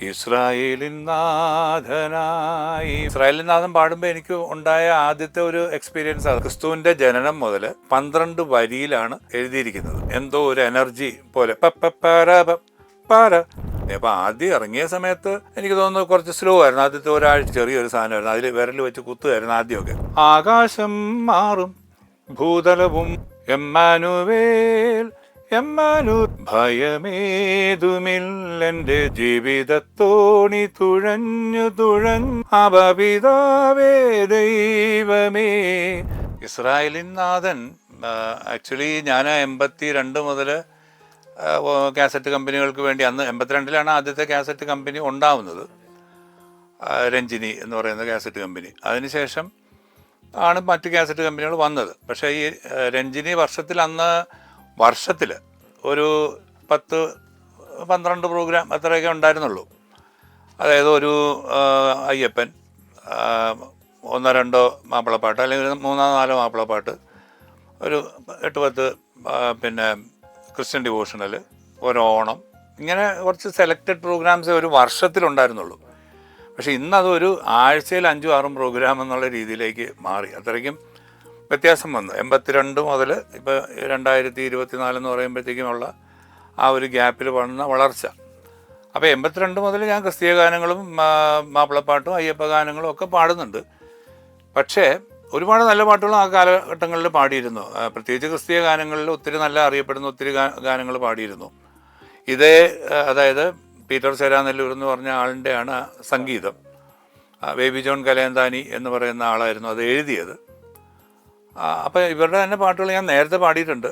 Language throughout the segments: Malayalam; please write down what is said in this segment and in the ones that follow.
ഇസ്രായേലിൻ നാഥനായി. ഇസ്രായേലിൻ നാഥൻ പാടുമ്പോൾ എനിക്ക് ഉണ്ടായ ആദ്യത്തെ ഒരു എക്സ്പീരിയൻസ് അത് ക്രിസ്തുവിന്റെ ജനനം മുതൽ 12 വരിയിലാണ് എഴുതിയിരിക്കുന്നത്. എന്തോ ഒരു എനർജി പോലെ അപ്പൊ ആദ്യം ഇറങ്ങിയ സമയത്ത് എനിക്ക് തോന്നുന്നു കുറച്ച് സ്ലോ ആയിരുന്നു. ആദ്യത്തെ ഒരാഴ്ച ചെറിയൊരു സാധനമായിരുന്നു, അതിൽ വിരൽ വെച്ച് കുത്തുമായിരുന്നു ആദ്യമൊക്കെ. ആകാശം മാറും ഭൂതലവും എമ്മാനുവേൽ ഭയമേതുമില്ലെന്റെ ജീവിതത്തോണി തുഴഞ്ഞു അപപിതാവേ ദൈവമേ. ഇസ്രായേലിൻ നാഥൻ ആക്ച്വലി ഞാൻ 82 മുതൽ കാസറ്റ് കമ്പനികൾക്ക് വേണ്ടി, അന്ന് 82-ലാണ് ആദ്യത്തെ കാസറ്റ് കമ്പനി ഉണ്ടാവുന്നത്, രഞ്ജിനി എന്ന് പറയുന്ന കാസറ്റ് കമ്പനി. അതിനുശേഷം ആണ് മറ്റ് കാസറ്റ് കമ്പനികൾ വന്നത്. പക്ഷേ ഈ രഞ്ജിനി വർഷത്തിൽ ഒരു 10-12 പ്രോഗ്രാം അത്രയൊക്കെ ഉണ്ടായിരുന്നുള്ളൂ. അതായത് ഒരു അയ്യപ്പൻ, 1-2 മാപ്പിളപ്പാട്ട്, അല്ലെങ്കിൽ 3-4 മാപ്പിളപ്പാട്ട്, ഒരു 8-10 പിന്നെ ക്രിസ്ത്യൻ ഡിവോഷണൽ, ഓണം, ഇങ്ങനെ കുറച്ച് സെലക്റ്റഡ് പ്രോഗ്രാംസേ ഒരു വർഷത്തിലുണ്ടായിരുന്നുള്ളൂ. പക്ഷേ ഇന്നത് ഒരു ആഴ്ചയിൽ 5-6 പ്രോഗ്രാം എന്നുള്ള രീതിയിലേക്ക് മാറി. അത്രയ്ക്കും വ്യത്യാസം വന്നു. 82 മുതൽ ഇപ്പോൾ 2024 എന്ന് പറയുമ്പോഴത്തേക്കുമുള്ള ആ ഒരു ഗ്യാപ്പിൽ വന്ന വളർച്ച. അപ്പോൾ 82 മുതൽ ഞാൻ ക്രിസ്തീയ ഗാനങ്ങളും മാപ്പിളപ്പാട്ടും അയ്യപ്പ ഗാനങ്ങളും ഒക്കെ പാടുന്നുണ്ട്. പക്ഷേ ഒരുപാട് നല്ല പാട്ടുകളും ആ കാലഘട്ടങ്ങളിൽ പാടിയിരുന്നു. പ്രത്യേകിച്ച് ക്രിസ്തീയ ഗാനങ്ങളിൽ ഒത്തിരി നല്ല അറിയപ്പെടുന്ന ഒത്തിരി ഗാനങ്ങൾ പാടിയിരുന്നു. അതായത് പീറ്റർ ചേരാനെല്ലൂർ എന്ന് പറഞ്ഞ ആളിൻ്റെയാണ് സംഗീതം. ബേബി ജോൺ കലേന്താനി എന്ന് പറയുന്ന ആളായിരുന്നു അത് എഴുതിയത്. അപ്പോൾ ഇവരുടെ തന്നെ പാട്ടുകൾ ഞാൻ നേരത്തെ പാടിയിട്ടുണ്ട്.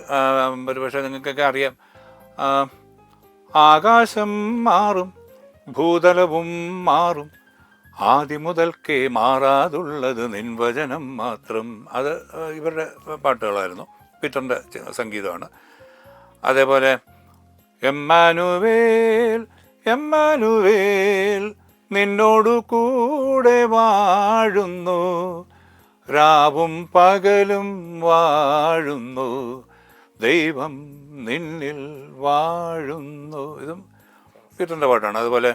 ഒരുപക്ഷെ നിങ്ങൾക്കൊക്കെ അറിയാം. ആകാശം മാറും ഭൂതലവും മാറും ആദ്യം മുതൽക്കേ മാറാതുള്ളത് നിൻവചനം മാത്രം. അത് ഇവരുടെ പാട്ടുകളായിരുന്നു, പീറ്ററിൻ്റെ സംഗീതമാണ്. അതേപോലെ എമ്മാനുവേൽ നിന്നോടു കൂടെ വാഴുന്നു, രാവും പകലും വാഴുന്നു, ദൈവം നിന്നിൽ വാഴുന്നു. ഇതും പീറ്ററിൻ്റെ പാട്ടാണ്. അതുപോലെ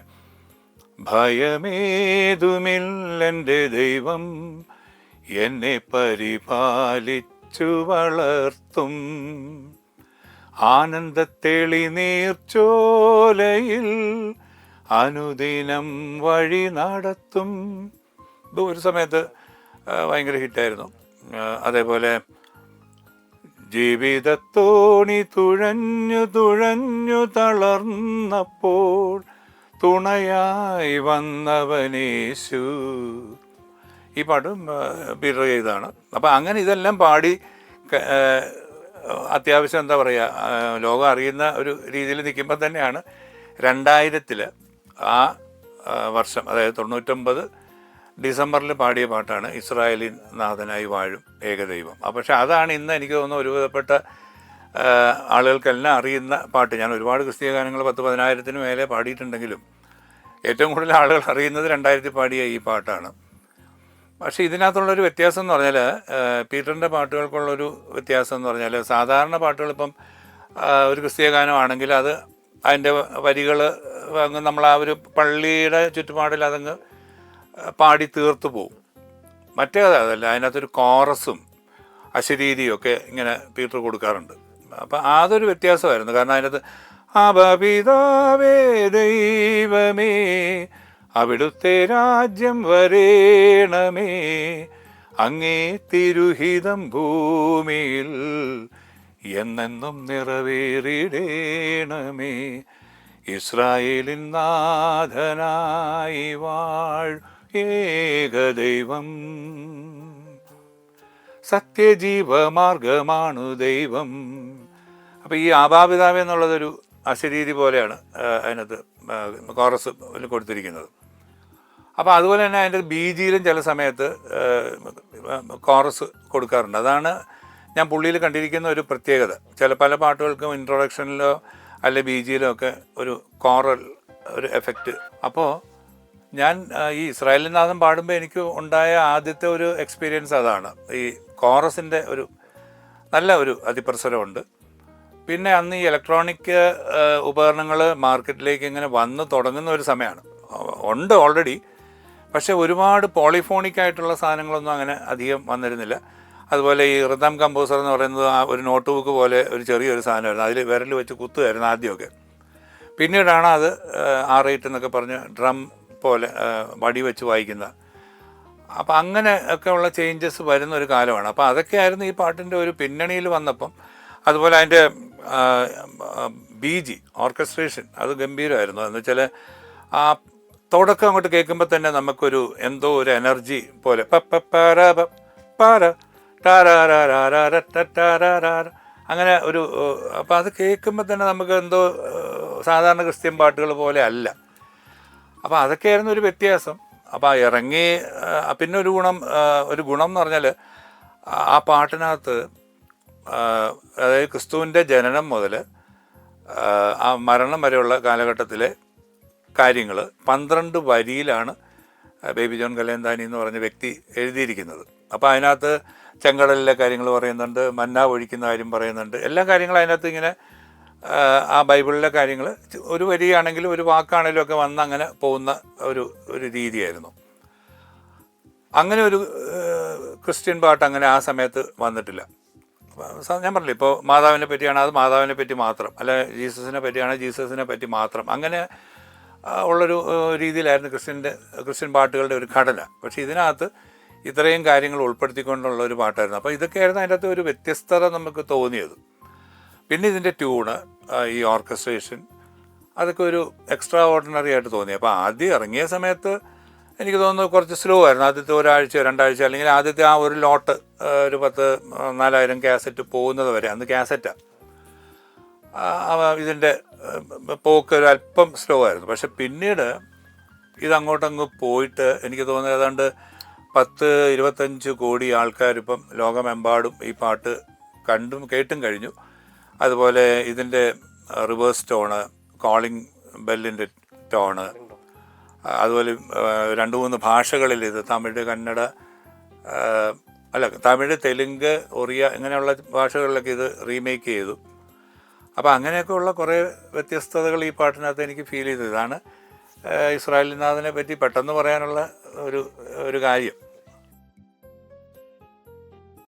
ഭയമേതുമില്ലെൻ്റെ ദൈവം എന്നെ പരിപാലിച്ചു വളർത്തും, ആനന്ദത്തെളി നീർച്ചോലയിൽ അനുദിനം വഴി നടത്തും. ഇത് ഒരു സമയത്ത് ഭയങ്കര ഹിറ്റായിരുന്നു. അതേപോലെ ജീവിതത്തോണി തുഴഞ്ഞു തളർന്നപ്പോൾ തുണയായി വന്നവനേശു. ഈ പാട്ടും പീറ്റർ ചെയ്തതാണ്. അപ്പം അങ്ങനെ ഇതെല്ലാം പാടി അത്യാവശ്യം എന്താ പറയുക, ലോകം അറിയുന്ന ഒരു രീതിയിൽ നിൽക്കുമ്പോൾ തന്നെയാണ് 2000 ആ വർഷം, അതായത് 99 ഡിസംബറിൽ പാടിയ പാട്ടാണ് ഇസ്രായേലിൻ നാഥനായി വാഴും ഏകദൈവം. പക്ഷേ അതാണ് ഇന്ന് എനിക്ക് തോന്നുന്നു ഒരുവിധപ്പെട്ട ആളുകൾക്കെല്ലാം അറിയുന്ന പാട്ട്. ഞാൻ ഒരുപാട് ക്രിസ്തീയ ഗാനങ്ങൾ 10,000-ന് മേലെ പാടിയിട്ടുണ്ടെങ്കിലും ഏറ്റവും കൂടുതൽ ആളുകൾ അറിയുന്നത് 2000 പാടിയ ഈ പാട്ടാണ്. പക്ഷേ ഇതിനകത്തുള്ളൊരു വ്യത്യാസം എന്ന് പറഞ്ഞാൽ, പീറ്ററിൻ്റെ പാട്ടുകൾക്കുള്ളൊരു വ്യത്യാസം എന്ന് പറഞ്ഞാൽ, സാധാരണ പാട്ടുകൾ ഇപ്പം ഒരു ക്രിസ്തീയ ഗാനമാണെങ്കിൽ അത് അതിൻ്റെ വരികൾ അങ്ങ് നമ്മൾ ആ ഒരു പള്ളിയുടെ ചുറ്റുപാടിൽ അതങ്ങ് പാടി തീർത്തു പോവും. അതല്ല, അതിനകത്തൊരു കോറസും അശരീരിയും ഒക്കെ ഇങ്ങനെ പീറ്റർ കൊടുക്കാറുണ്ട്. അപ്പം അതൊരു വ്യത്യാസമായിരുന്നു. കാരണം അതിനകത്ത് അപപിതാവേ ദൈവമേ അവിടുത്തെ രാജ്യം വരേണമേ, അങ്ങേ തിരുഹിതം ഭൂമിയിൽ എന്നെന്നും നിറവേറിടേണമേ, ഇസ്രായേലിൻ നാഥനായി വാഴ് ഏകദൈവം, സത്യജീവമാർഗമാണു ദൈവം. അപ്പോൾ ഈ ആബാപിതാവേ എന്നുള്ളതൊരു അശരീരി പോലെയാണ് അതിനകത്ത് കോറസ് കൊടുത്തിരിക്കുന്നത്. അപ്പോൾ അതുപോലെ തന്നെ അതിൻ്റെ ബീജിയിലും ചില സമയത്ത് കോറസ് കൊടുക്കാറുണ്ട്. അതാണ് ഞാൻ പുള്ളിയിൽ കണ്ടിരിക്കുന്ന ഒരു പ്രത്യേകത. പല പാട്ടുകൾക്കും ഇൻട്രൊഡക്ഷനിലോ അല്ലെ ബീജിയിലോ ഒക്കെ ഒരു കോറൽ ഒരു എഫക്റ്റ്. അപ്പോൾ ഞാൻ ഈ ഇസ്രായേലിൻ നാഥൻ പാടുമ്പോൾ എനിക്ക് ഉണ്ടായ ആദ്യത്തെ ഒരു എക്സ്പീരിയൻസ് അതാണ്. ഈ കോറസിൻ്റെ ഒരു നല്ല ഒരു അതിപ്രസരമുണ്ട്. പിന്നെ അന്ന് ഈ ഇലക്ട്രോണിക് ഉപകരണങ്ങൾ മാർക്കറ്റിലേക്ക് ഇങ്ങനെ വന്ന് തുടങ്ങുന്ന ഒരു സമയമാണ്. ഉണ്ട് ഓൾറെഡി. പക്ഷേ ഒരുപാട് പോളിഫോണിക് ആയിട്ടുള്ള സാധനങ്ങളൊന്നും അങ്ങനെ അധികം വന്നിരുന്നില്ല. അതുപോലെ ഈ റിതം കമ്പോസർ എന്ന് പറയുന്നത് ഒരു നോട്ട് ബുക്ക് പോലെ ഒരു ചെറിയൊരു സാധനമായിരുന്നു. അതിൽ വിരൽ വെച്ച് കുത്തുമായിരുന്നു ആദ്യമൊക്കെ. പിന്നീടാണ് അത് R8 എന്നൊക്കെ പറഞ്ഞ് ഡ്രം പോലെ വടി വെച്ച് വായിക്കുന്ന. അപ്പം അങ്ങനെ ഒക്കെ ഉള്ള ചേഞ്ചസ് വരുന്ന ഒരു കാലമാണ്. അപ്പോൾ അതൊക്കെയായിരുന്നു ഈ പാട്ടിൻ്റെ ഒരു പിന്നണിയിൽ വന്നപ്പം. അതുപോലെ അതിൻ്റെ BG ഓർക്കസ്ട്രേഷൻ അത് ഗംഭീരമായിരുന്നു. എന്ന് വെച്ചാൽ ആ തുടക്കം അങ്ങോട്ട് കേൾക്കുമ്പോൾ തന്നെ നമുക്കൊരു എന്തോ ഒരു എനർജി പോലെ അങ്ങനെ ഒരു, അപ്പോൾ അത് കേൾക്കുമ്പോൾ തന്നെ നമുക്ക് എന്തോ സാധാരണ ക്രിസ്ത്യൻ പാട്ടുകൾ പോലെ അല്ല. അപ്പോൾ അതൊക്കെയായിരുന്നു ഒരു വ്യത്യാസം. അപ്പോൾ ഇറങ്ങി പിന്നെ ഒരു ഗുണം എന്ന് പറഞ്ഞാൽ ആ പാട്ടിനകത്ത് അതായത് ക്രിസ്തുവിൻ്റെ ജനനം മുതൽ ആ മരണം വരെയുള്ള കാലഘട്ടത്തിലെ കാര്യങ്ങൾ 12 വരിയിലാണ് ബേബി ജോൺ കലേന്താനി എന്ന് പറഞ്ഞ വ്യക്തി എഴുതിയിരിക്കുന്നത്. അപ്പോൾ അതിനകത്ത് ചെങ്കടലിലെ കാര്യങ്ങൾ പറയുന്നുണ്ട്, മന്ന ഒഴിക്കുന്ന കാര്യം പറയുന്നുണ്ട്, എല്ലാ കാര്യങ്ങളും അതിനകത്ത് ഇങ്ങനെ ആ ബൈബിളിലെ കാര്യങ്ങൾ ഒരു വരിയാണെങ്കിലും ഒരു വാക്കാണെങ്കിലും ഒക്കെ വന്ന് അങ്ങനെ പോകുന്ന ഒരു രീതിയായിരുന്നു. അങ്ങനെ ഒരു ക്രിസ്ത്യൻ പാട്ട് അങ്ങനെ ആ സമയത്ത് വന്നിട്ടില്ല. ഞാൻ പറഞ്ഞില്ല, ഇപ്പോൾ മാതാവിനെ പറ്റിയാണ് അത് മാതാവിനെ പറ്റി മാത്രം, അല്ല ജീസസിനെ പറ്റിയാണ് ജീസസിനെ പറ്റി മാത്രം, അങ്ങനെ ഉള്ളൊരു രീതിയിലായിരുന്നു ക്രിസ്ത്യൻ പാട്ടുകളുടെ ഒരു ഘടന. പക്ഷേ ഇതിനകത്ത് ഇത്രയും കാര്യങ്ങൾ ഉൾപ്പെടുത്തിക്കൊണ്ടുള്ള ഒരു പാട്ടായിരുന്നു. അപ്പോൾ ഇതൊക്കെയായിരുന്നു അതിൻ്റെ അകത്ത് ഒരു വ്യത്യസ്തത നമുക്ക് തോന്നിയത്. പിന്നെ ഇതിൻ്റെ ട്യൂണ്, ഈ ഓർക്കസ്ട്രേഷൻ, അതൊക്കെ ഒരു എക്സ്ട്രാ ഓർഡിനറി ആയിട്ട് തോന്നി. അപ്പോൾ ആദ്യം ഇറങ്ങിയ സമയത്ത് എനിക്ക് തോന്നുന്നു കുറച്ച് സ്ലോ ആയിരുന്നു. ആദ്യത്തെ ഒരാഴ്ച 2 ആഴ്ച, അല്ലെങ്കിൽ ആദ്യത്തെ ആ ഒരു ലോട്ട് ഒരു 10,000-4,000 കാസറ്റ് പോകുന്നത് വരെ, അന്ന് കാസറ്റാണ്, ഇതിൻ്റെ പോക്ക് ഒരു അല്പം സ്ലോ ആയിരുന്നു. പക്ഷെ പിന്നീട് ഇതങ്ങോട്ടങ്ങ് പോയിട്ട് എനിക്ക് തോന്നുന്നത് ഏതാണ്ട് 10-25 കോടി ആൾക്കാരിപ്പം ലോകമെമ്പാടും ഈ പാട്ട് കണ്ടും കേട്ടും കഴിഞ്ഞു. അതുപോലെ ഇതിൻ്റെ റിവേഴ്സ് ടോണ്, കോളിംഗ് ബെല്ലിൻ്റെ ടോണ്, അതുപോലെ 2-3 ഭാഷകളിൽ ഇത് തമിഴ്, കന്നഡ, തമിഴ്, തെലുങ്ക്, ഒറിയ ഇങ്ങനെയുള്ള ഭാഷകളിലൊക്കെ ഇത് റീമേക്ക് ചെയ്തു. അപ്പോൾ അങ്ങനെയൊക്കെ ഉള്ള കുറേ വ്യത്യസ്തതകൾ ഈ പാട്ടിനകത്ത് എനിക്ക് ഫീൽ ചെയ്തത്. ഇതാണ് ഇസ്രായേൽ നാഥനെ പറ്റി പെട്ടെന്ന് പറയാനുള്ള ഒരു കാര്യം.